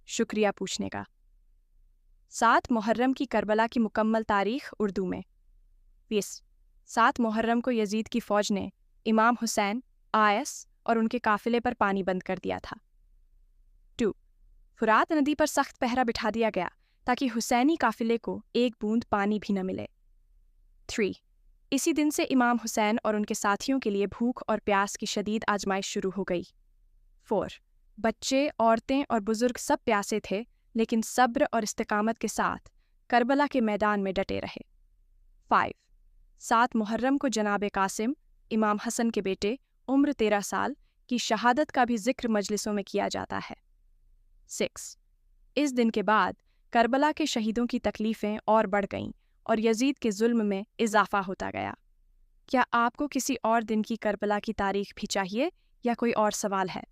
شکریہ پوچھنے کا۔ 7 محرم کی کربلا کی مکمل تاریخ اردو میں۔ 20 7 محرم کو یزید کی فوج نے امام حسین آئس اور ان کے قافلے پر پانی بند کر دیا تھا۔ 2 فرات ندی پر سخت پہرا بٹھا دیا گیا تاکہ حسینی قافلے کو ایک بوند پانی بھی نہ ملے۔ 3 اسی دن سے امام حسین اور ان کے ساتھیوں کے لیے بھوک اور پیاس کی شدید آزمائش شروع ہو گئی۔ 4 بچے، عورتیں اور بزرگ سب پیاسے تھے لیکن صبر اور استقامت کے ساتھ کربلا کے میدان میں ڈٹے رہے۔ 5 7 محرم کو جناب قاسم، امام حسن کے بیٹے، عمر 13 سال، کی شہادت کا بھی ذکر مجلسوں میں کیا جاتا ہے۔ 6 اس دن کے بعد کربلا کے شہیدوں کی تکلیفیں اور بڑھ گئیں اور یزید کے ظلم میں اضافہ ہوتا گیا۔ کیا آپ کو کسی اور دن کی کربلا کی تاریخ بھی چاہیے یا کوئی اور سوال ہے؟